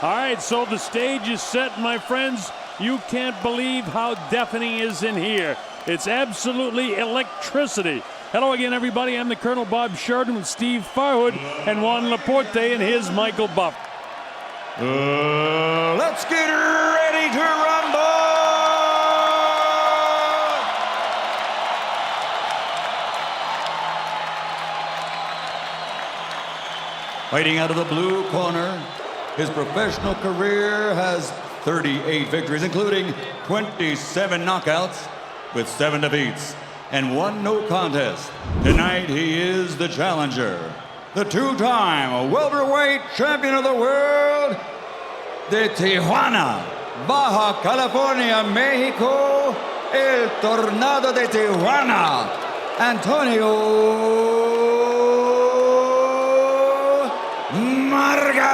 All right, so the stage is set, my friends. You can't believe how deafening is in here. It's absolutely electricity. Hello again, everybody. I'm the Colonel Bob Sheridan with Steve Farhood and Juan Laporte, and here's Michael Buff. Let's get ready to rumble! Fighting out of the blue corner, his professional career has 38 victories, including 27 knockouts with 7 defeats and 1 no contest. Tonight, he is the challenger, the 2-time welterweight champion of the world, de Tijuana, Baja California, Mexico, el Tornado de Tijuana, Antonio Margarito.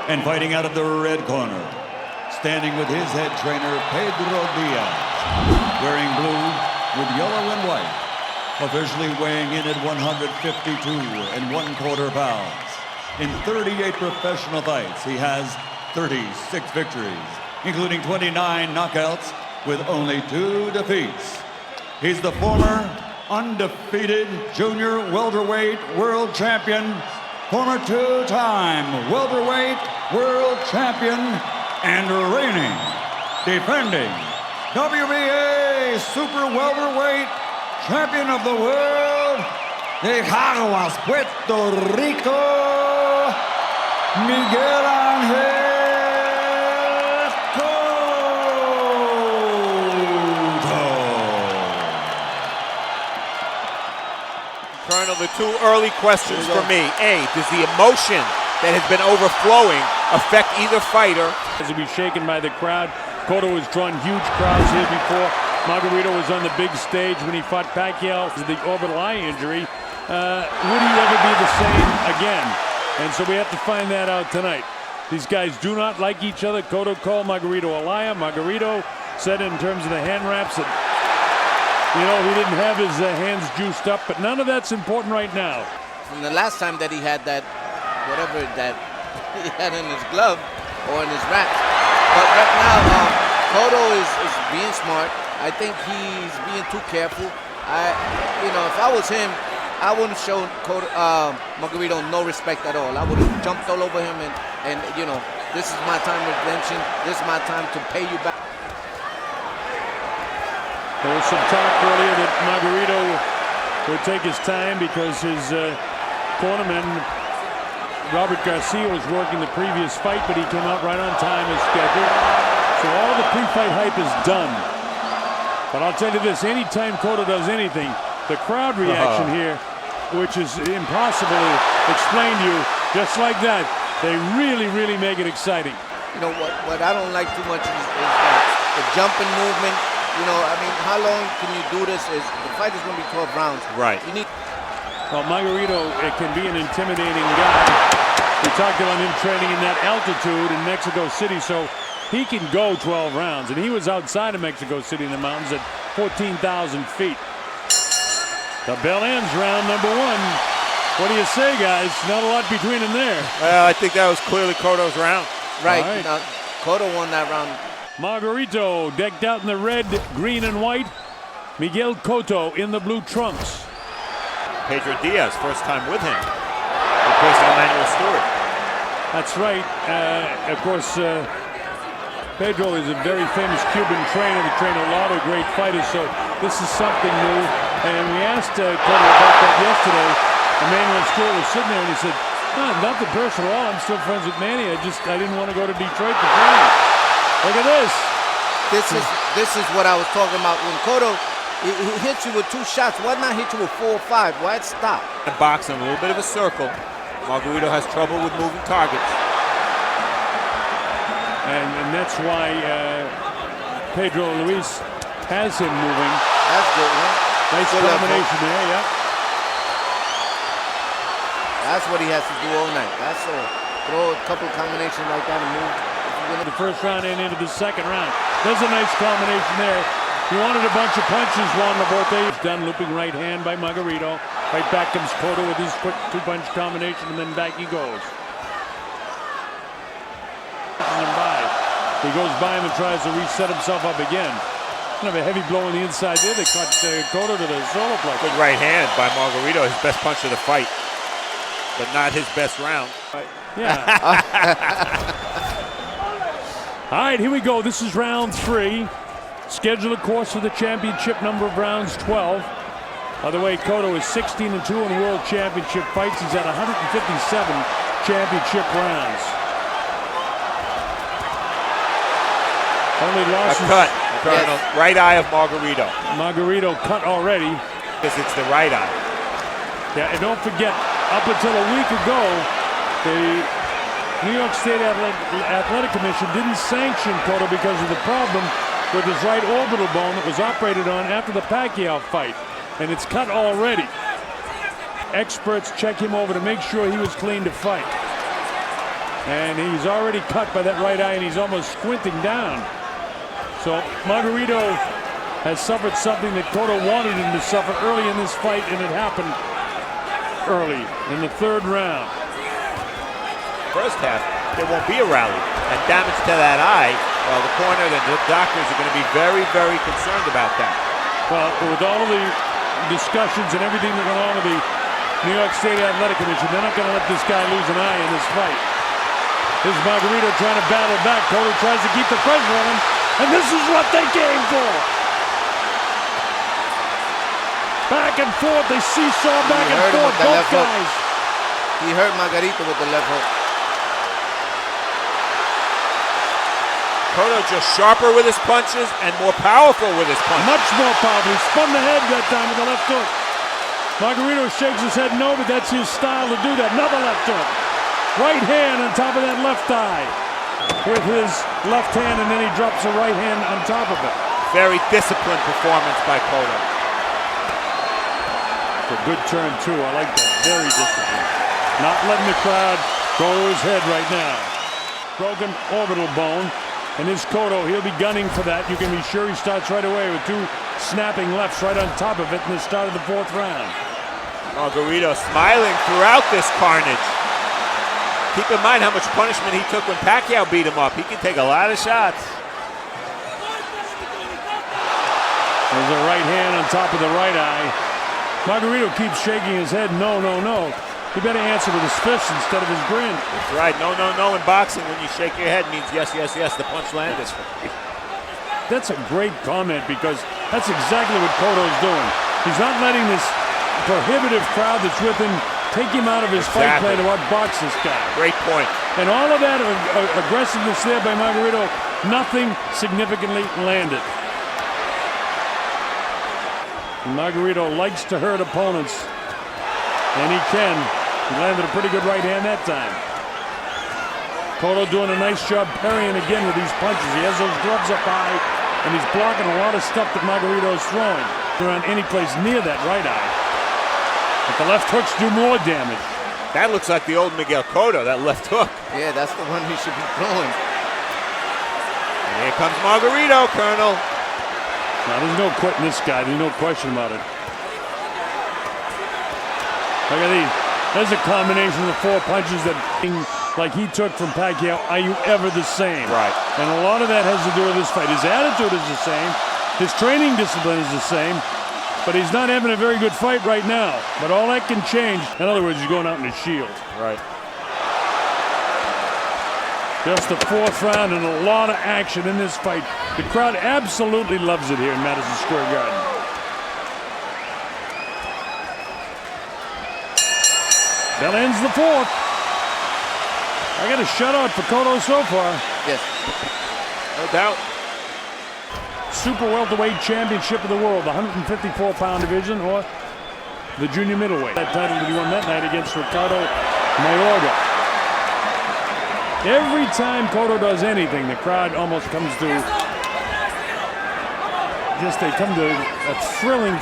And fighting out of the red corner, standing with his head trainer, Pedro Diaz, wearing blue with yellow and white, officially weighing in at 152 1/4 pounds. In 38 professional fights, he has 36 victories, including 29 knockouts with only 2 defeats. He's the former undefeated junior welterweight world champion, former 2-time welterweight world champion, and reigning, defending WBA super welterweight champion of the world, de Caguas, Puerto Rico, Miguel Cotto. Colonel, the 2 early questions for me. A, does the emotion that has been overflowing affect either fighter? As he'll be shaken by the crowd. Cotto has drawn huge crowds here before. Margarito was on the big stage when he fought Pacquiao with the orbital eye injury. Would he ever be the same again? And so we have to find that out tonight. These guys do not like each other. Cotto called Margarito a liar. Margarito said in terms of the hand wraps that, you know, he didn't have his hands juiced up, but none of that's important right now. From the last time that he had that, whatever that he had in his glove or in his wraps. But right now, Cotto is being smart. I think he's being too careful. If I was him, I wouldn't show Margarito no respect at all. I would have jumped all over him and this is my time of redemption. This is my time to pay you back. There was some talk earlier that Margarito would take his time because his cornerman, Robert Garcia, was working the previous fight, but he came out right on time as scheduled. So all the pre-fight hype is done. But I'll tell you this, anytime Cotto does anything, the crowd reaction here, which is impossible to explain to you, just like that, they really, really make it exciting. You know, what I don't like too much is the jumping movement. You know, I mean, how long can you do this? The fight is going to be 12 rounds. Right. You need. Well, Margarito, it can be an intimidating guy. We talked about him training in that altitude in Mexico City, so he can go 12 rounds. And he was outside of Mexico City in the mountains at 14,000 feet. The bell ends round number 1. What do you say, guys? Not a lot between them there. Well, I think that was clearly Cotto's round. Right. Right. Cotto won that round. Margarito decked out in the red, green, and white. Miguel Cotto in the blue trunks. Pedro Diaz, first time with him. Replaced Emmanuel Stewart. That's right. Of course, Pedro is a very famous Cuban trainer that trained a lot of great fighters, so this is something new. And we asked Cotto about that yesterday. Emmanuel Stewart was sitting there and he said, nothing personal at all. I'm still friends with Manny. I didn't want to go to Detroit to train. Look at this. This is what I was talking about. When Cotto he hits you with 2 shots, why not hit you with 4 or 5? Why'd stop? In boxing, a little bit of a circle. Margarito has trouble with moving targets. And that's why Pedro Luis has him moving. That's good, man. Nice good combination there, yeah. That's what he has to do all night. That's all. Throw a couple of combinations like that and move. The first round and into the second round. There's a nice combination there. He wanted a bunch of punches, Juan Laborte. Done looping right hand by Margarito. Right back comes Cotto with his quick two-punch combination, and then back he goes. He goes by him and tries to reset himself up again. Kind of a heavy blow on the inside there. They caught Cotto to the solar plexus. Good right hand by Margarito, his best punch of the fight, but not his best round. Yeah. All right, here we go. This is round 3. Scheduled, of course, for the championship number of rounds, 12. By the way, Cotto is 16-2 in world championship fights. He's at 157 championship rounds. Only losses. A cut, Colonel. Yes. Right eye of Margarito. Margarito cut already. Because it's the right eye. Yeah, and don't forget, up until a week ago, the New York State Athletic Commission didn't sanction Cotto because of the problem with his right orbital bone that was operated on after the Pacquiao fight. And it's cut already. Experts check him over to make sure he was clean to fight. And he's already cut by that right eye, and he's almost squinting down. So Margarito has suffered something that Cotto wanted him to suffer early in this fight, and it happened early in the 3rd round. First half, there won't be a rally. And damage to that eye, well, the corner and the doctors are going to be very, very concerned about that. Well, with all of the discussions and everything that went on with the New York State Athletic Commission, they're not going to let this guy lose an eye in this fight. This is Margarito trying to battle back. Cotto tries to keep the pressure on him, and this is what they came for. Back and forth, they seesaw back and forth, both guys. He hurt Margarito with the left hook. Cotto just sharper with his punches and more powerful with his punches. Much more powerful. He spun the head that time with the left hook. Margarito shakes his head no, but that's his style to do that. Another left hook. Right hand on top of that left eye with his left hand, and then he drops a right hand on top of it. Very disciplined performance by Cotto. It's a good turn, too. I like that. Very disciplined. Not letting the crowd go to his head right now. Broken orbital bone. And this Cotto, he'll be gunning for that. You can be sure he starts right away with 2 snapping lefts right on top of it in the start of the 4th round. Margarito smiling throughout this carnage. Keep in mind how much punishment he took when Pacquiao beat him up. He can take a lot of shots. There's a right hand on top of the right eye. Margarito keeps shaking his head. No, no, no. You better answer with his fists instead of his grin. That's right. No, no, no in boxing. When you shake your head, means yes, yes, yes. The punch landed. That's a great comment, because that's exactly what Cotto's doing. He's not letting this prohibitive crowd that's with him take him out of his fight plan to outbox this guy. Great point. And all of that aggressiveness there by Margarito, nothing significantly landed. And Margarito likes to hurt opponents, and he can. He landed a pretty good right hand that time. Cotto doing a nice job parrying again with these punches. He has those gloves up high, and he's blocking a lot of stuff that Margarito is throwing around any place near that right eye. But the left hooks do more damage. That looks like the old Miguel Cotto, that left hook. Yeah, that's the one he should be throwing. And here comes Margarito, Colonel. Now, there's no quitting this guy. There's no question about it. Look at these. There's a combination of the 4 punches that, like he took from Pacquiao. Are you ever the same? Right. And a lot of that has to do with this fight. His attitude is the same. His training discipline is the same. But he's not having a very good fight right now. But all that can change. In other words, he's going out in his shield. Right. Just the 4th round and a lot of action in this fight. The crowd absolutely loves it here in Madison Square Garden. That ends the 4th. I got a shutout for Cotto so far. Yes. No doubt. Super welterweight championship of the world, the 154-pound division, or the junior middleweight. That title that he won that night against Ricardo Mayorga. Every time Cotto does anything, the crowd almost comes to they come to a thrilling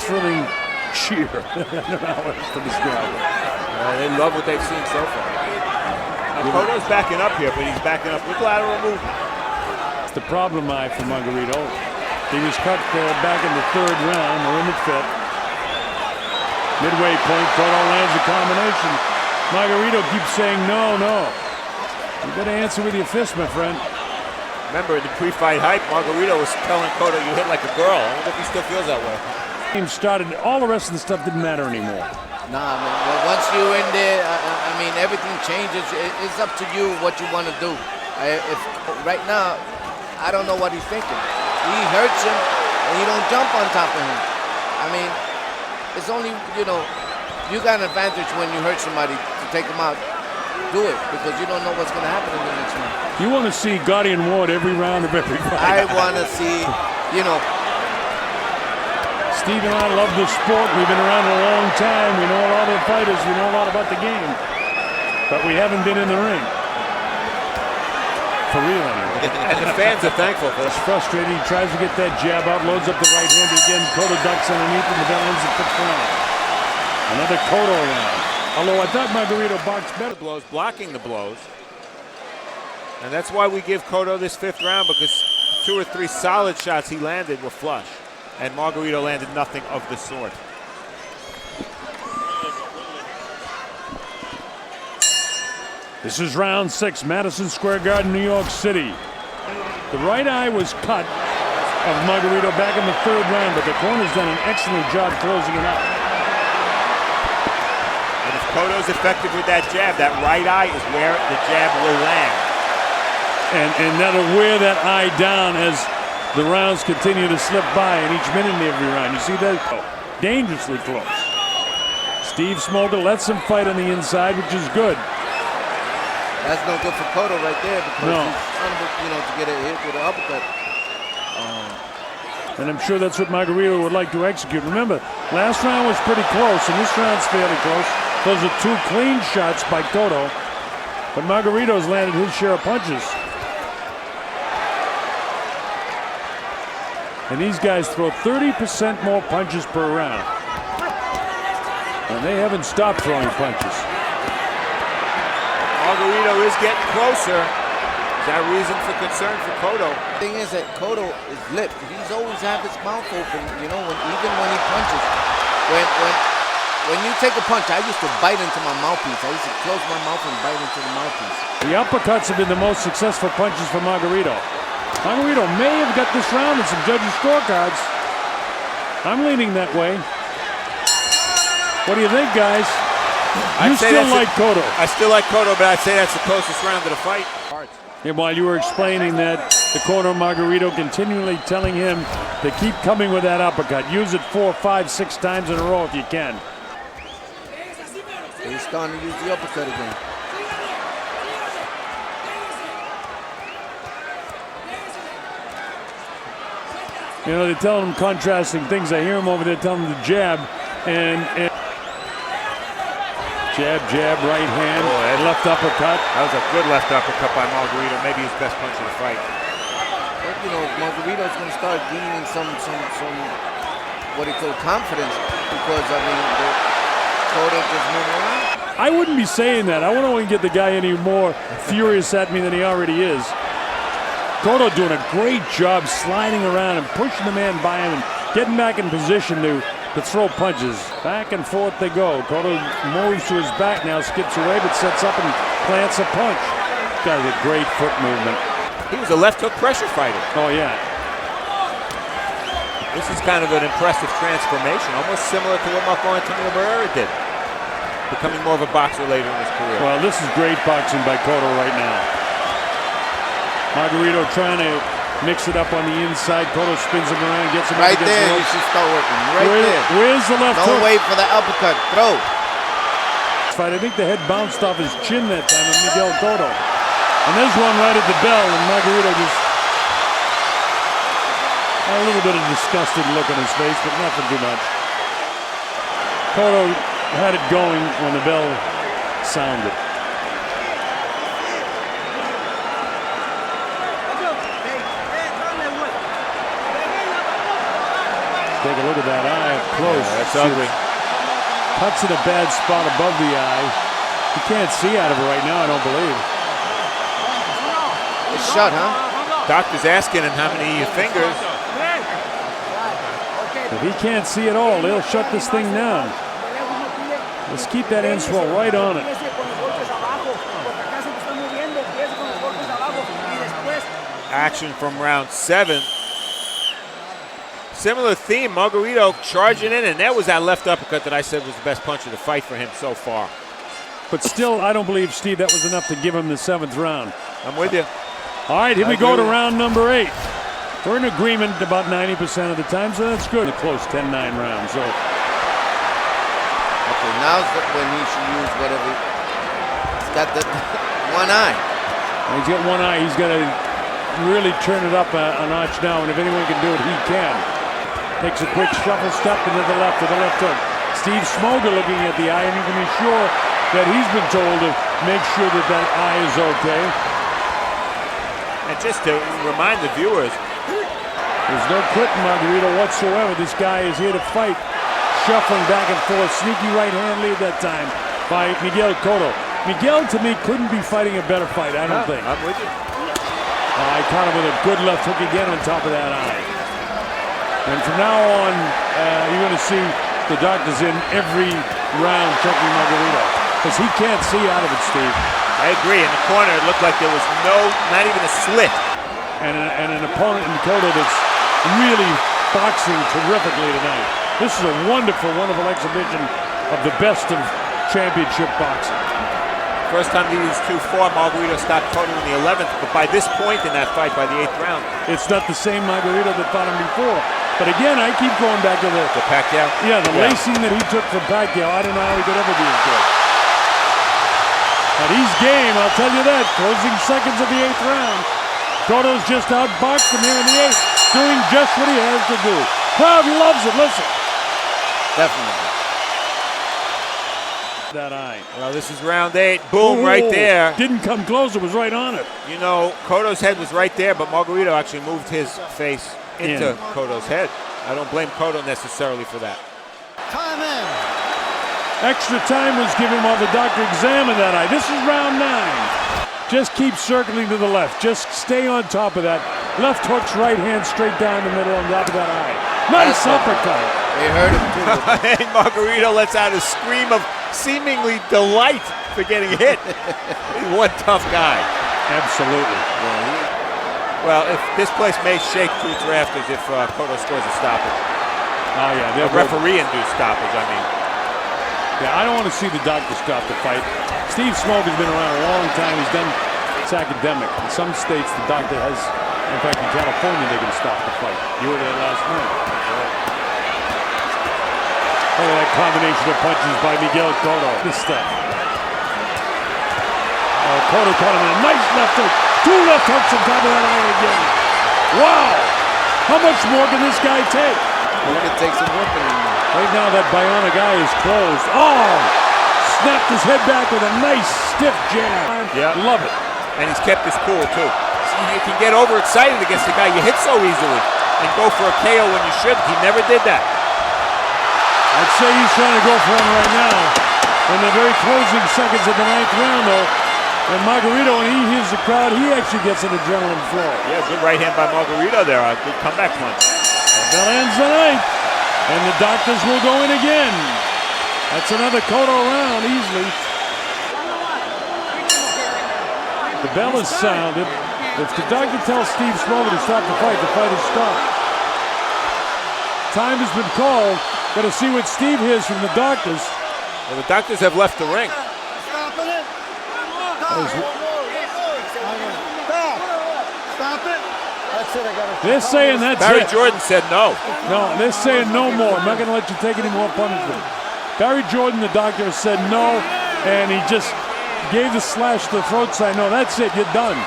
cheer. I don't know how else to describe it. They love what they've seen so far. Now, Cotto's backing up here, but he's backing up with lateral movement. It's the problem for Margarito. He was cut back in the 3rd round. We're in the 5th. Midway point, Cotto lands a combination. Margarito keeps saying no, no. You better answer with your fist, my friend. Remember, in the pre-fight hype, Margarito was telling Cotto, you hit like a girl. I wonder if he still feels that way. Game started, all the rest of the stuff didn't matter anymore. Nah, man. Well, once you're in there, I mean, everything changes. It's up to you what you want to do. If right now, I don't know what he's thinking. He hurts him, and he don't jump on top of him. I mean, it's only, you know, you got an advantage when you hurt somebody to take him out. Do it, because you don't know what's going to happen in the next round. You want to see Guardian Ward every round of every fight. I want to see, you know. Steve and I love this sport. We've been around a long time. We know a lot of the fighters. We know a lot about the game. But we haven't been in the ring. For real, anyway. And the fans are thankful for It's frustrating. He tries to get that jab out, loads up the right hand again. Cotto ducks underneath him, but that ends the 5th round. Another Cotto round. Although I thought Margarito boxed better. blows, blocking the blows. And that's why we give Cotto this 5th round, because 2 or 3 solid shots he landed were flush. And Margarito landed nothing of the sort. This is round 6, Madison Square Garden, New York City. The right eye was cut of Margarito back in the 3rd round, but the corner's done an excellent job closing it out. And if Cotto's effective with that jab, that right eye is where the jab will land. And that'll wear that eye down as the rounds continue to slip by in each minute in every round. You see that? Oh, dangerously close. Steve Smolder lets him fight on the inside, which is good. That's no good for Cotto right there, because No. he's unable, you know, to get a hit with an uppercut. And I'm sure that's what Margarito would like to execute. Remember, last round was pretty close, and this round's fairly close. Those are 2 clean shots by Cotto, but Margarito's landed his share of punches. And these guys throw 30% more punches per round. And they haven't stopped throwing punches. Margarito is getting closer. Is that reason for concern for Cotto? The thing is that Cotto is lipped. He's always had his mouth open, you know, even when he punches. When you take a punch, I used to bite into my mouthpiece. I used to close my mouth and bite into the mouthpiece. The uppercuts have been the most successful punches for Margarito. Margarito may have got this round in some judges' scorecards. I'm leaning that way. What do you think, guys? You still like Cotto? I still like Cotto, but I'd say that's the closest round of the fight. And while you were explaining that, the corner of Margarito continually telling him to keep coming with that uppercut. Use it 4, 5, 6 times in a row if you can. He's starting to use the uppercut again. You know, they're telling him contrasting things. I hear him over there telling him to jab and jab, right hand, left uppercut. That was a good left uppercut by Margarito. Maybe his best punch of the fight. But, you know, Margarito's going to start gaining some what do you call confidence, because I mean, Cotto just moving around. I wouldn't be saying that. I wouldn't get the guy any more furious at me than he already is. Cotto doing a great job sliding around and pushing the man by him and getting back in position to throw punches. Back and forth they go. Cotto moves to his back now, skips away, but sets up and plants a punch. Got a great foot movement. He was a left hook pressure fighter. Oh, yeah. This is kind of an impressive transformation, almost similar to what Marco Antonio Margarito did, becoming more of a boxer later in his career. Well, this is great boxing by Cotto right now. Margarito trying to mix it up on the inside. Cotto spins him around, gets him right up against there. the You ropes. should start working right there. Where's the left hook? Don't wait for the uppercut. Throw. I think the head bounced off his chin that time of Miguel Cotto. And there's one right at the bell, and Margarito just had a little bit of disgusted look on his face, but nothing too much. Cotto had it going when the bell sounded. Take a look at that eye up close. Yeah, that's ugly. Cuts in a bad spot above the eye. You can't see out of it right now, I don't believe. It's shut, huh? Doctor's asking him how many fingers. If he can't see it all, they'll shut this thing down. Let's keep that end swell right on it. Action from round 7. Similar theme, Margarito charging in, and that was that left uppercut that I said was the best punch of the fight for him so far. But still, I don't believe, Steve, that was enough to give him the 7th round. I'm with you. All right, here we go to round number 8. We're in agreement about 90% of the time, so that's good. A close 10-9 round. So. Okay, now's when he should use whatever. He's got the one eye. He's got one eye. He's got to really turn it up a notch now, and if anyone can do it, he can. Takes a quick shuffle step into the left with the left hook. Steve Smoger looking at the eye, and you can be sure that he's been told to make sure that that eye is okay. And just to remind the viewers, there's no quitting Margarito whatsoever. This guy is here to fight. Shuffling back and forth, sneaky right hand lead that time by Miguel Cotto. Miguel, to me, couldn't be fighting a better fight, I don't think. I'm with you. I caught him with a good left hook again on top of that eye. And from now on, you're going to see the doctors in every round checking Margarito, because he can't see out of it, Steve. I agree. In the corner, it looked like there was not even a slit. And an opponent in Cotto that's really boxing terrifically tonight. This is a wonderful, wonderful exhibition of the best of championship boxing. First time these two fought, Margarito stopped Cotto in the 11th, but by this point in that fight, by the 8th round, it's not the same Margarito that fought him before. But again, I keep going back to the Pacquiao? Yeah, the lacing that he took from Pacquiao. I don't know how he could ever be as good. But he's game, I'll tell you that. Closing seconds of the 8th round. Cotto's just outboxed him here in the 8th, doing just what he has to do. Crowd loves it, listen. Definitely. That eye. Well, this is round 8. Boom, right there. Didn't come close, it was right on it. You know, Cotto's head was right there, but Margarito actually moved his face into Cotto's head. I don't blame Cotto necessarily for that. Time in. Extra time was given while the doctor examined that eye. This is round 9. Just keep circling to the left. Just stay on top of that. Left hook's right hand straight down the middle on top of that eye. Nice uppercut. They heard him too. And Margarito lets out a scream of seemingly delight for getting hit. He's one tough guy. Absolutely. Well, if this place may shake to its rafters if Cotto scores a stoppage. Oh, yeah. A referee-induced stoppage, I mean. Yeah, I don't want to see the doctor stop the fight. Steve Smoger's been around a long time. It's academic. In some states, the doctor has, in fact, in California, they can stop the fight. You were there last night. Look at that combination of punches by Miguel Cotto. This stuff. Oh, Cotto caught him in a nice left hook. 2 left hooks on top of that eye again. Wow! How much more can this guy take? He could take some whipping. Right now, that bionic eye is closed. Oh! Snapped his head back with a nice stiff jab. Yeah. Love it. And he's kept his cool, too. See, you can get overexcited against the guy you hit so easily and go for a KO when you shouldn't. He never did that. I'd say he's trying to go for him right now. In the very closing seconds of the 9th round, though, and Margarito, when he hears the crowd, he actually gets an adrenaline flow. Yeah, good right hand by Margarito there. A good comeback punch. That ends the 9th. And the doctors will go in again. That's another Cotto round easily. The bell is sounded. If the doctor tells Steve Smoger to stop the fight is stopped. Time has been called. Got to see what Steve hears from the doctors. Well, the doctors have left the ring. Stop it. That's it. I got it. They're saying that's Barry it. Jordan said no. No, they're saying no more. I'm not going to let you take any more punishment. Barry Jordan, the doctor, said no, and he just gave the slash to the throat sign. No, that's it. You're done.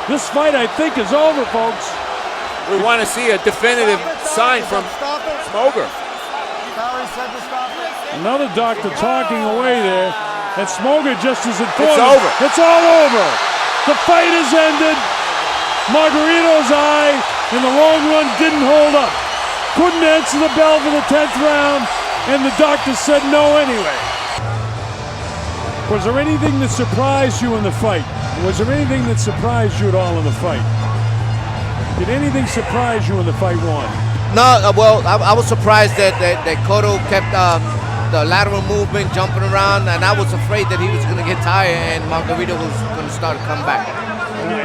This fight, I think, is over, folks. We want to see a definitive sign from Smoger. Barry said to stop it. Another doctor talking away there, and Smoger just as informed. It's over. It's all over. The fight is ended. Margarito's eye in the long run didn't hold up. Couldn't answer the bell for the 10th round, and the doctor said no anyway. Was there anything that surprised you in the fight? Was there anything that surprised you at all in the fight? Did anything surprise you in the fight one? No, well, I was surprised that Cotto kept the lateral movement, jumping around, and I was afraid that he was going to get tired and Margarito was going to start to come back.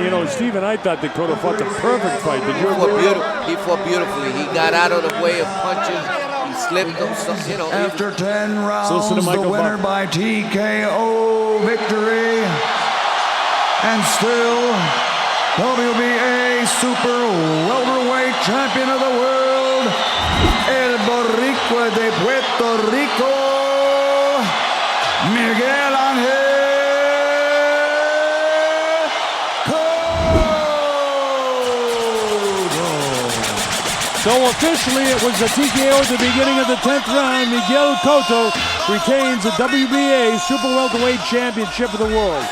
You know, Steve and I thought that Cotto fought the perfect fight. Did you agree? He fought beautifully. He got out of the way of punches. He slipped them, you know. After 10 rounds, listen to the Michael winner Buck. by TKO victory. And still, WBA Super Welterweight Champion of the World, El Boricua de Puerto Rico, Miguel So officially, it was a TKO at the beginning of the 10th round. Miguel Cotto retains the WBA Super Welterweight Championship of the world.